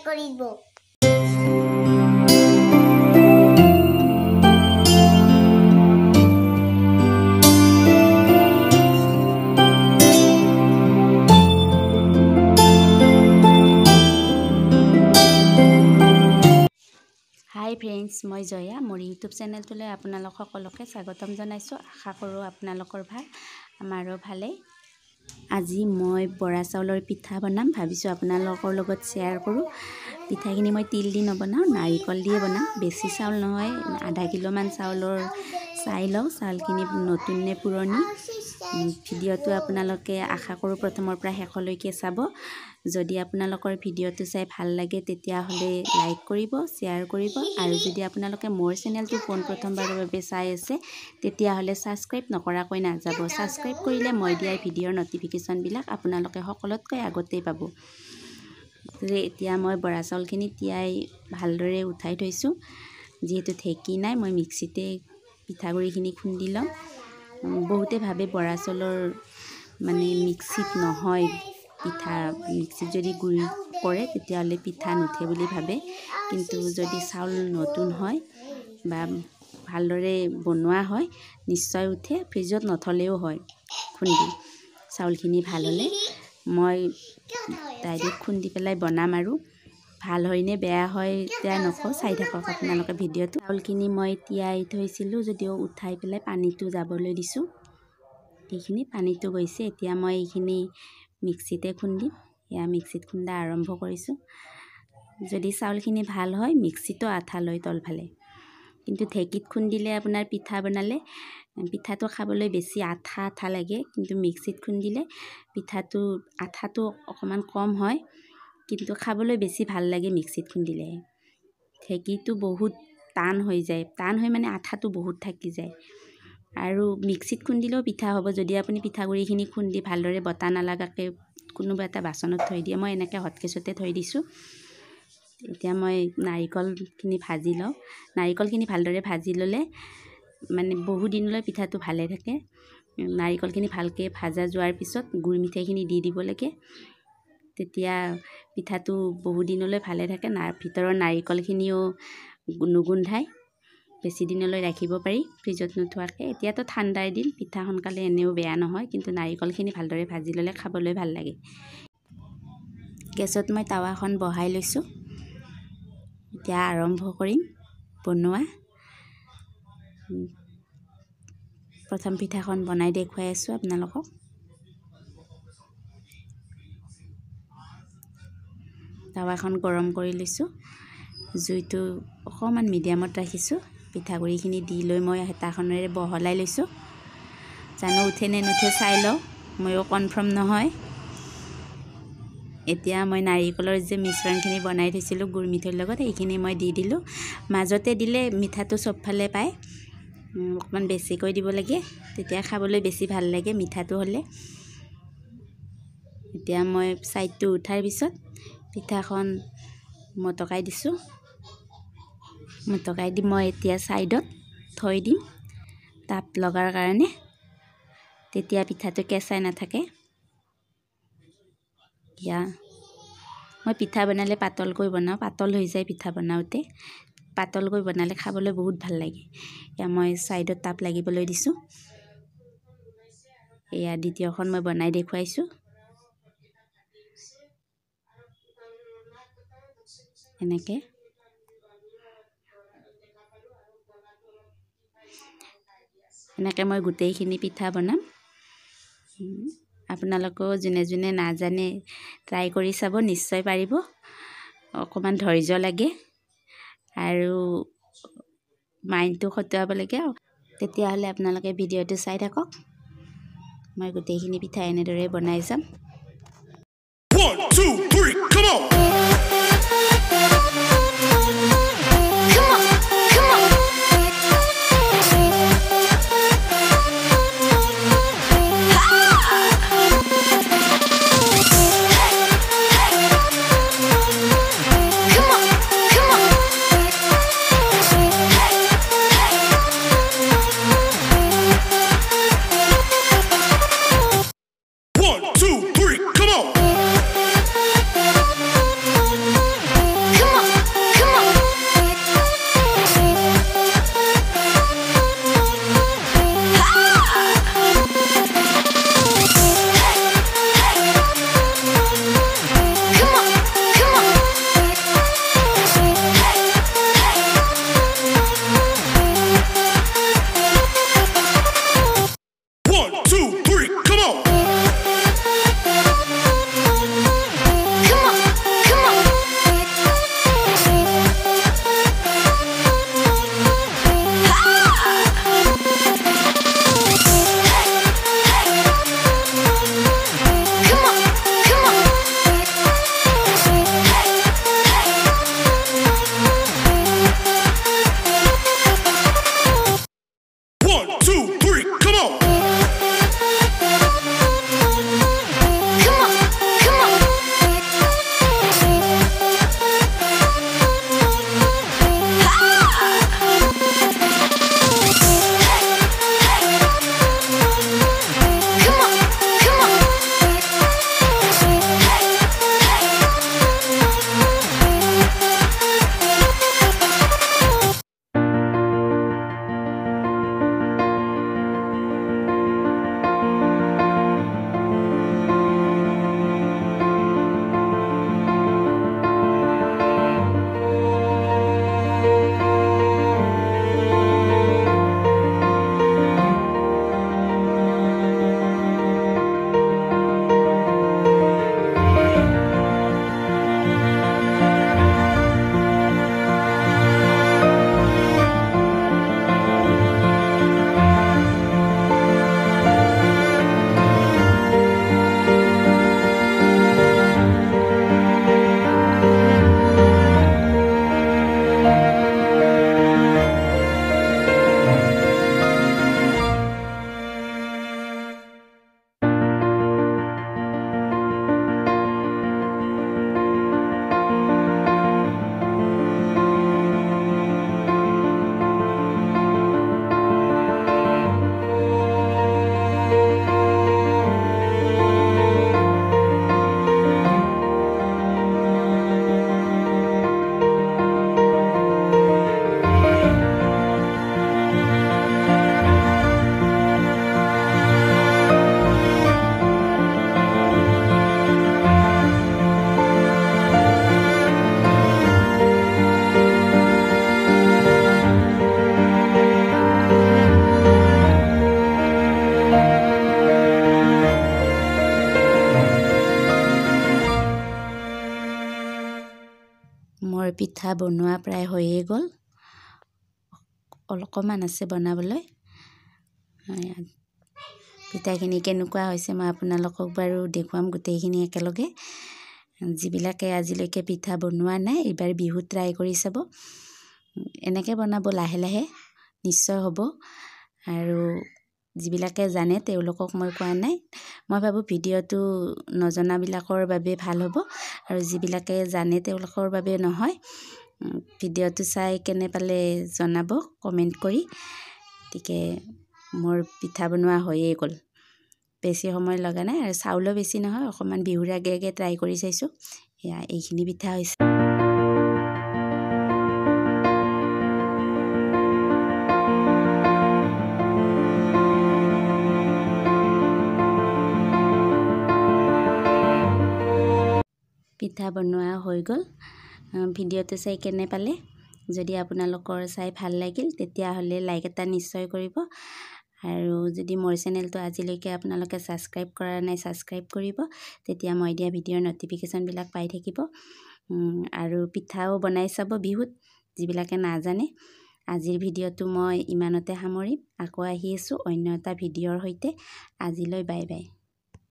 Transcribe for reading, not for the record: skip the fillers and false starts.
কৰিব। হাই ফ্ৰেণ্ডছ, মই জয়া। মোৰ ইউটিউব চেনেলটোলৈ আপোনালোক সকলোকে স্বাগতম জনাইছোঁ। আশা কৰোঁ আপোনালোকৰ ভাল, আমাৰো ভালেই। আজি মই বৰা চাউলৰ পিঠা বনাম, ভাবিছোঁ আপোনালোকৰ লগত শ্বেয়াৰ কৰোঁ। পিঠাখিনি মই তিল দি নবনাওঁ, নাৰিকল দিয়ে বনাম। বেছি চাউল নহয়, আধা কিলোমান চাউলৰ চাই লওঁ চাউলখিনি নতুন নে পুৰণি। ভিডিঅ'টো আপোনালোকে আশা কৰোঁ প্ৰথমৰ পৰা শেষলৈকে চাব। যদি আপোনালোকৰ ভিডিঅ'টো চাই ভাল লাগে তেতিয়াহ'লে লাইক কৰিব, শ্বেয়াৰ কৰিব, আৰু যদি আপোনালোকে মোৰ চেনেলটো প্ৰথমবাৰৰ বাবে চাই আছে তেতিয়াহ'লে ছাবস্ক্ৰাইব নকৰাকৈ নাযাব। ছাবস্ক্ৰাইব কৰিলে মই দিয়া ভিডিঅ'ৰ নটিফিকেশ্যনবিলাক আপোনালোকে সকলোতকৈ আগতেই পাব। এতিয়া মই বৰা চাউলখিনি তিয়াই ভালদৰে উঠাই থৈছোঁ। যিহেতু ঢেঁকী নাই, মই মিক্সিতে পিঠাগুড়িখিনি খুন্দি ল'ম। বহুতে ভাবে বৰা চাউলৰ মানে মিক্সিত নহয় পিঠা, মিক্সিত যদি গুড়ি কৰে তেতিয়াহ'লে পিঠা নুঠে বুলি ভাবে। কিন্তু যদি চাউল নতুন হয় বা ভালদৰে বনোৱা হয় নিশ্চয় উঠে, ফ্ৰিজত নথলেও হয়। খুন্দি চাউলখিনি ভাল হ'লে মই ডাইৰেক্ট খুন্দি পেলাই বনাম, আৰু ভাল হয়নে বেয়া হয় এতিয়া নকওঁ, চাই থাকক আপোনালোকে ভিডিঅ'টো। চাউলখিনি মই তিয়াই থৈছিলোঁ যদিও উঠাই পেলাই পানীটো যাবলৈ দিছোঁ। এইখিনি পানীটো গৈছে, এতিয়া মই এইখিনি মিক্সিতে খুন্দিম। এয়া মিক্সিত খুন্দা আৰম্ভ কৰিছোঁ। যদি চাউলখিনি ভাল হয় মিক্সিতো আঠা লয় তলফালে, কিন্তু ঢেঁকীত খুন্দিলে আপোনাৰ পিঠা বনালে পিঠাটো খাবলৈ বেছি আঠা আঠা লাগে। কিন্তু মিক্সিত খুন্দিলে পিঠাটো আঠাটো অকণমান কম হয়, কিন্তু খাবলৈ বেছি ভাল লাগে মিক্সিত খুন্দিলে। ঢেঁকীটো বহুত টান হৈ যায়, টান হৈ মানে আঠাটো বহুত থাকি যায়। আৰু মিক্সিত খুন্দিলেও পিঠা হ'ব যদি আপুনি পিঠাগুড়িখিনি খুন্দি ভালদৰে বটা নালাগাকৈ কোনোবা এটা বাচনত থৈ দিয়ে। মই এনেকৈ হটকেছতে থৈ দিছোঁ। এতিয়া মই নাৰিকলখিনি ভাজি লওঁ। নাৰিকলখিনি ভালদৰে ভাজি ল'লে মানে বহুদিনলৈ পিঠাটো ভালে থাকে। নাৰিকলখিনি ভালকৈ ভাজা যোৱাৰ পিছত গুড় মিঠৈখিনি দি দিব লাগে, তেতিয়া পিঠাটো বহুদিনলৈ ভালে থাকে। ভিতৰৰ নাৰিকলখিনিও নুগোন্ধায়, বেছি দিনলৈ ৰাখিব পাৰি ফ্ৰিজত নোথোৱাকৈ। এতিয়াতো ঠাণ্ডাৰ দিন, পিঠা সোনকালে এনেও বেয়া নহয়, কিন্তু নাৰিকলখিনি ভালদৰে ভাজি ল'লে খাবলৈ ভাল লাগে। গেছত মই টাৱাখন বহাই লৈছোঁ। এতিয়া আৰম্ভ কৰিম বনোৱা। প্ৰথম পিঠাখন বনাই দেখুৱাই আছোঁ আপোনালোকক। টাৱাখন গৰম কৰি লৈছোঁ, জুইটো অকণমান মিডিয়ামত ৰাখিছোঁ। পিঠাগুড়িখিনি দি লৈ মই হেতাখনেৰে বহলাই লৈছোঁ। জানো উঠে নে নুঠে চাই লওঁ, ময়ো কনফাৰ্ম নহয়। এতিয়া মই নাৰিকলৰ যে মিশ্ৰণখিনি বনাই থৈছিলোঁ গুড় মিঠৈৰ লগত, সেইখিনি মই দি দিলোঁ। মাজতে দিলে মিঠাটো চবফালে পায়, অকণমান বেছিকৈ দিব লাগে, তেতিয়া খাবলৈ বেছি ভাল লাগে মিঠাটো হ'লে। এতিয়া মই ছাইডটো উঠাৰ পিছত পিঠাখন মটকাই দিছোঁ। মটকাই দি মই এতিয়া ছাইডত থৈ দিম তাপ লগাৰ কাৰণে, তেতিয়া পিঠাটো কেঁচাই নাথাকে। এতিয়া মই পিঠা বনালে পাতলকৈ বনাওঁ, পাতল হৈ যায় পিঠা বনাওঁতে। পাতলকৈ বনালে খাবলৈ বহুত ভাল লাগে। এতিয়া মই ছাইডত তাপ লাগিবলৈ দিছোঁ। এয়া দ্বিতীয়খন মই বনাই দেখুৱাইছোঁ। এনেকৈ মই গোটেইখিনি পিঠা বনাম। আপোনালোকেও যোনে যোনে নাজানে ট্ৰাই কৰি চাব, নিশ্চয় পাৰিব। অকণমান ধৈৰ্য লাগে আৰু মাইণ্ডটো খটুৱাব লাগে, তেতিয়াহ'লে আপোনালোকে ভিডিঅ'টো চাই থাকক। মই গোটেইখিনি পিঠা এনেদৰে বনাই যাম। 1, 2, 3, come on! One, two, three, come on! পিঠা বনোৱা প্ৰায় হৈয়ে গ'ল, অলপমান আছে বনাবলৈ। পিঠাখিনি কেনেকুৱা হৈছে মই আপোনালোকক বাৰু দেখুৱাম গোটেইখিনি একেলগে। যিবিলাকে আজিলৈকে পিঠা বনোৱা নাই এইবাৰ বিহুত ট্ৰাই কৰি চাব। এনেকৈ বনাব লাহে লাহে, নিশ্চয় হ'ব। আৰু যিবিলাকে জানে তেওঁলোকক মই কোৱা নাই, মই ভাবোঁ ভিডিঅ'টো নজনাবিলাকৰ বাবে ভাল হ'ব, আৰু যিবিলাকে জানে তেওঁলোকৰ বাবে নহয়। ভিডিঅ'টো চাই কেনে পালে জনাব কমেণ্ট কৰি। গতিকে মোৰ পিঠা বনোৱা হৈয়ে গ'ল, বেছি সময় লগা নাই, আৰু চাউলো বেছি নহয়, অকণমান বিহুৰ আগে আগে ট্ৰাই কৰি চাইছোঁ। এয়া এইখিনি পিঠা হৈছে। পিঠা বনোৱা হৈ গ'ল। ভিডিঅ'টো চাই কেনে পালে? যদি আপোনালোকৰ চাই ভাল লাগিল তেতিয়াহ'লে লাইক এটা নিশ্চয় কৰিব, আৰু যদি মোৰ চেনেলটো আজিলৈকে আপোনালোকে ছাবস্ক্ৰাইব কৰা নাই ছাবস্ক্ৰাইব কৰিব, তেতিয়া মই দিয়া ভিডিঅ'ৰ ন'টিফিকেশ্যনবিলাক পাই থাকিব। আৰু পিঠাও বনাই চাব বিহুত, যিবিলাকে নাজানে। আজিৰ ভিডিঅ'টো মই ইমানতে সামৰিম, আকৌ আহি আছোঁ অন্য এটা ভিডিঅ'ৰ সৈতে। আজিলৈ বাই বাই।